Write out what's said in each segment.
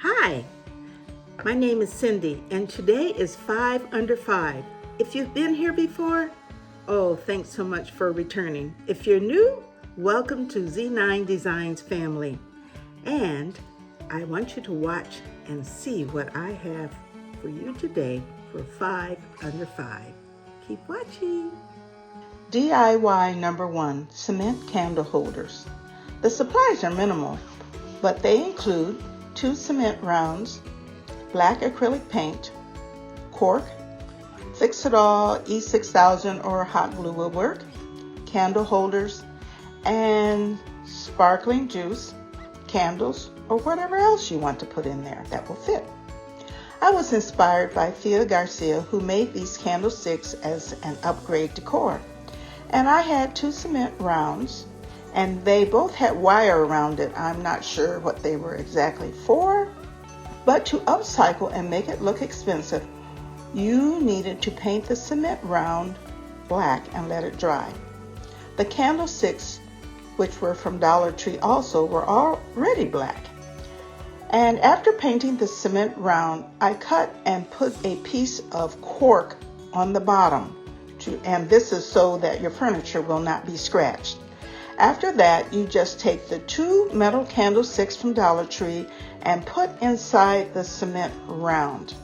Hi, my name is Cindy, and today is 5 under 5. If you've been here before, oh, thanks so much for returning. If you're new, welcome to Z9 Designs family. And I want you to watch and see what I have for you today for 5 under 5. Keep watching. DIY number 1, cement candle holders. The supplies are minimal, but they include 2 cement rounds, black acrylic paint, cork, Fix-It-All E6000 or hot glue will work, candle holders, and sparkling juice, candles, or whatever else you want to put in there that will fit. I was inspired by Fia Garcia, who made these candlesticks as an upgrade decor. And I had 2 cement rounds, and they both had wire around it. I'm not sure what they were exactly for, but to upcycle and make it look expensive, you needed to paint the cement round black and let it dry. The candlesticks, which were from Dollar Tree also, were already black. And after painting the cement round, I cut and put a piece of cork on the bottom, and this is so that your furniture will not be scratched. After that, you just take the 2 metal candlesticks from Dollar Tree and put inside the cement round.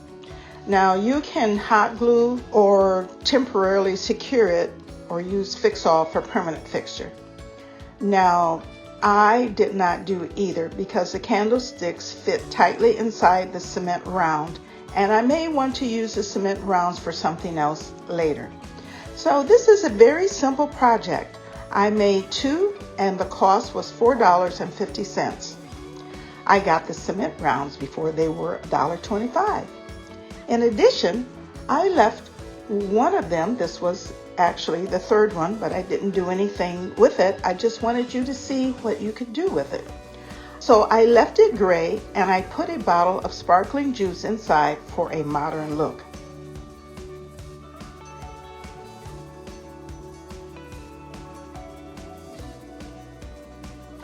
Now you can hot glue or temporarily secure it or use Fix-All for permanent fixture. Now I did not do either because the candlesticks fit tightly inside the cement round, and I may want to use the cement rounds for something else later. So this is a very simple project. I made 2 and the cost was $4.50. I got the cement rounds before they were $1.25. In addition, I left one of them. This was actually the third one, but I didn't do anything with it. I just wanted you to see what you could do with it. So I left it gray and I put a bottle of sparkling juice inside for a modern look.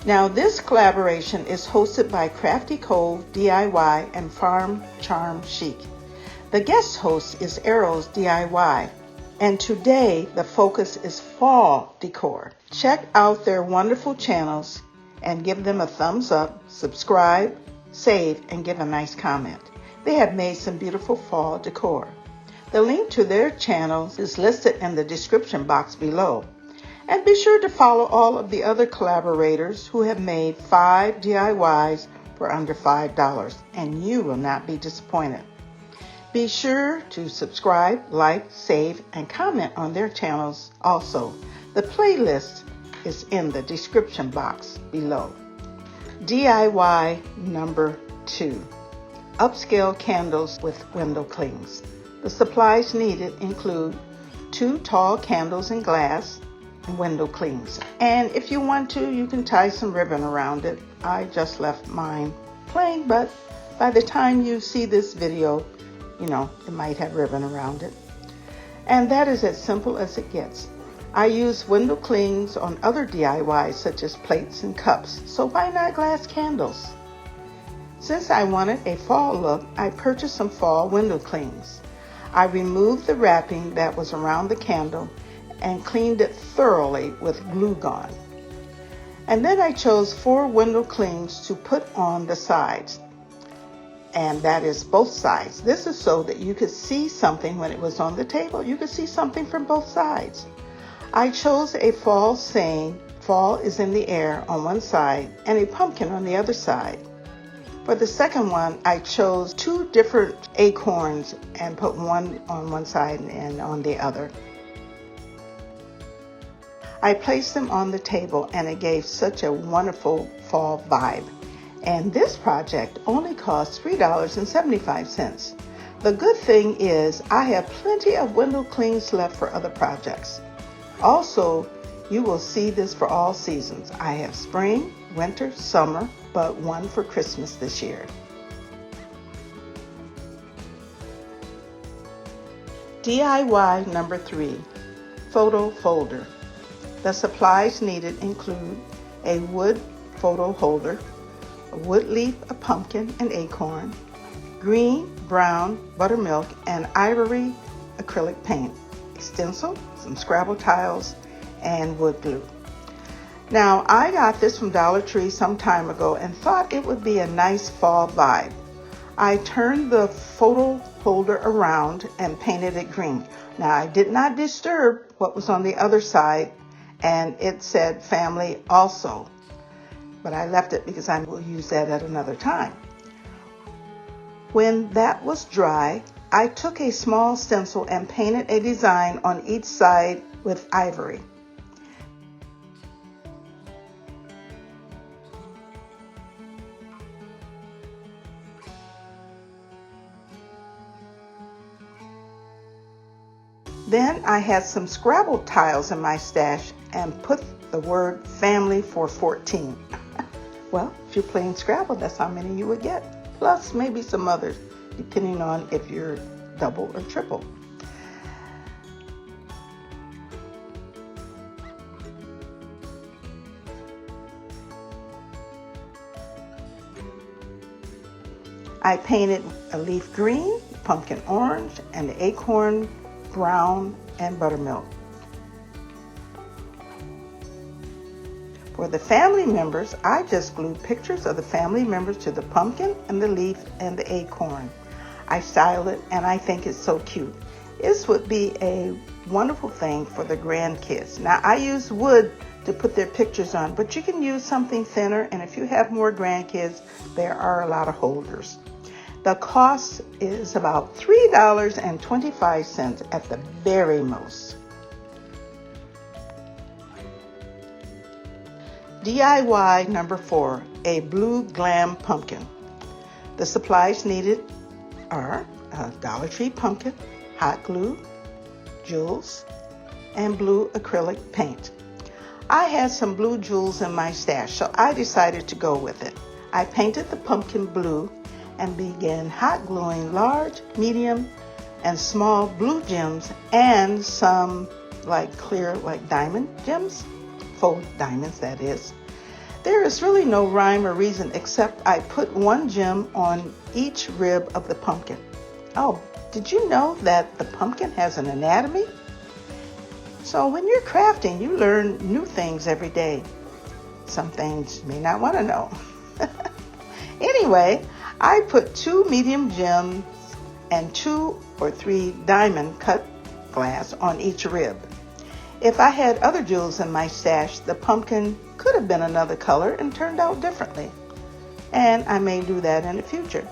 Now this collaboration is hosted by Crafty Cove DIY and Farm Charm Chic. The guest host is Arrows DIY, and today the focus is fall decor. Check out their wonderful channels and give them a thumbs up, subscribe, save, and give a nice comment. They have made some beautiful fall decor. The link to their channels is listed in the description box below. And be sure to follow all of the other collaborators who have made 5 DIYs for under $5, and you will not be disappointed. Be sure to subscribe, like, save, and comment on their channels also. The playlist is in the description box below. DIY number 2, upscale candles with window clings. The supplies needed include 2 tall candles in glass, window clings, and if you want to, you can tie some ribbon around it. I just left mine plain, but by the time you see this video, it might have ribbon around it. And that is as simple as it gets. I use window clings on other DIYs such as plates and cups, so why not glass candles? Since I wanted a fall look, I purchased some fall window clings. I removed the wrapping that was around the candle and cleaned it thoroughly with glue gun. And then I chose 4 window clings to put on the sides, and that is both sides. This is so that you could see something when it was on the table. You could see something from both sides. I chose a fall saying, "Fall is in the air" on one side and a pumpkin on the other side. For the second one, I chose 2 different acorns and put one on one side and on the other. I placed them on the table and it gave such a wonderful fall vibe. And this project only cost $3.75. The good thing is I have plenty of window clings left for other projects. Also, you will see this for all seasons. I have spring, winter, summer, but one for Christmas this year. DIY number 3, photo folder. The supplies needed include a wood photo holder, a wood leaf, a pumpkin, an acorn, green, brown, buttermilk, and ivory acrylic paint, a stencil, some Scrabble tiles, and wood glue. Now, I got this from Dollar Tree some time ago and thought it would be a nice fall vibe. I turned the photo holder around and painted it green. Now, I did not disturb what was on the other side, and it said family also, but I left it because I will use that at another time. When that was dry, I took a small stencil and painted a design on each side with ivory. Then I had some Scrabble tiles in my stash and put the word family for 14. Well, if you're playing Scrabble, that's how many you would get, plus maybe some others, depending on if you're double or triple. I painted a leaf green, pumpkin orange, and the acorn brown and buttermilk. For the family members, I just glued pictures of the family members to the pumpkin and the leaf and the acorn. I styled it and I think it's so cute. This would be a wonderful thing for the grandkids. Now, I use wood to put their pictures on, but you can use something thinner, and if you have more grandkids, there are a lot of holders. The cost is about $3.25 at the very most. DIY number 4, a blue glam pumpkin. The supplies needed are a Dollar Tree pumpkin, hot glue, jewels, and blue acrylic paint. I had some blue jewels in my stash, so I decided to go with it. I painted the pumpkin blue and began hot gluing large, medium, and small blue gems and some clear diamond gems, faux diamonds that is. There is really no rhyme or reason except I put one gem on each rib of the pumpkin. Oh, did you know that the pumpkin has an anatomy? So when you're crafting, you learn new things every day. Some things you may not want to know. Anyway, I put 2 medium gems and 2 or 3 diamond cut glass on each rib. If I had other jewels in my stash, the pumpkin could have been another color and turned out differently. And I may do that in the future.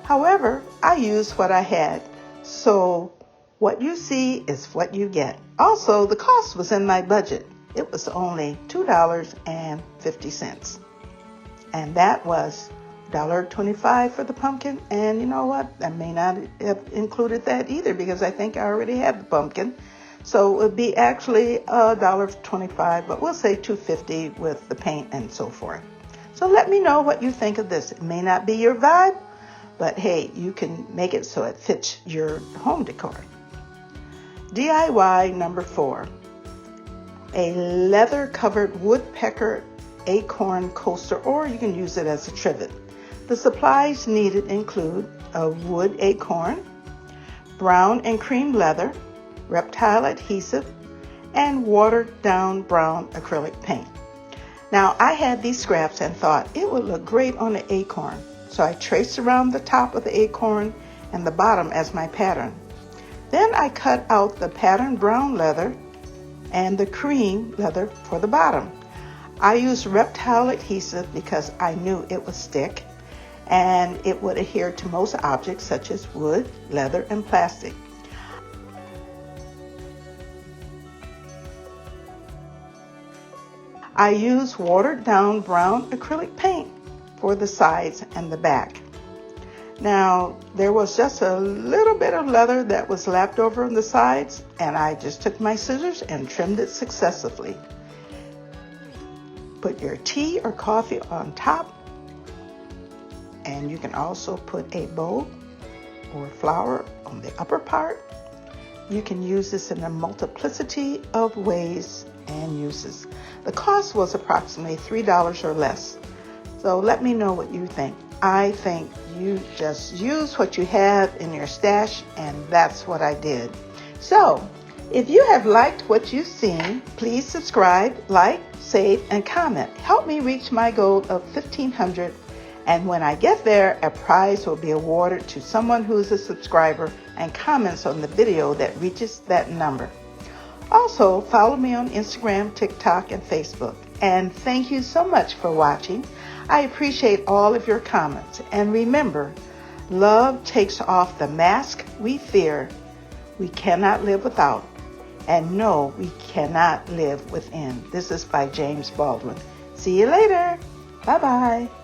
However, I used what I had. So what you see is what you get. Also, the cost was in my budget. It was only $2.50. And that was $1.25 for the pumpkin, and you know what? I may not have included that either because I think I already have the pumpkin. So it would be actually $1.25, but we'll say $2.50 with the paint and so forth. So let me know what you think of this. It may not be your vibe, but hey, you can make it so it fits your home decor. DIY number 4, a leather-covered woodpecker acorn coaster, or you can use it as a trivet. The supplies needed include a wood acorn, brown and cream leather, reptile adhesive, and watered down brown acrylic paint. Now, I had these scraps and thought it would look great on the acorn, so I traced around the top of the acorn and the bottom as my pattern. Then I cut out the patterned brown leather and the cream leather for the bottom. I used reptile adhesive because I knew it would stick and it would adhere to most objects such as wood, leather, and plastic. I used watered down brown acrylic paint for the sides and the back. Now, there was just a little bit of leather that was lapped over on the sides, and I just took my scissors and trimmed it successively. Put your tea or coffee on top, and you can also put a bow or flower on the upper part. You can use this in a multiplicity of ways and uses. The cost was approximately $3 or less. So let me know what you think. I think you just use what you have in your stash, and that's what I did. So if you have liked what you've seen, please subscribe, like, save, and comment. Help me reach my goal of 1,500. And when I get there, a prize will be awarded to someone who's a subscriber and comments on the video that reaches that number. Also, follow me on Instagram, TikTok, and Facebook. And thank you so much for watching. I appreciate all of your comments. And remember, love takes off the mask we fear we cannot live without. And no, we cannot live within. This is by James Baldwin. See you later. Bye-bye.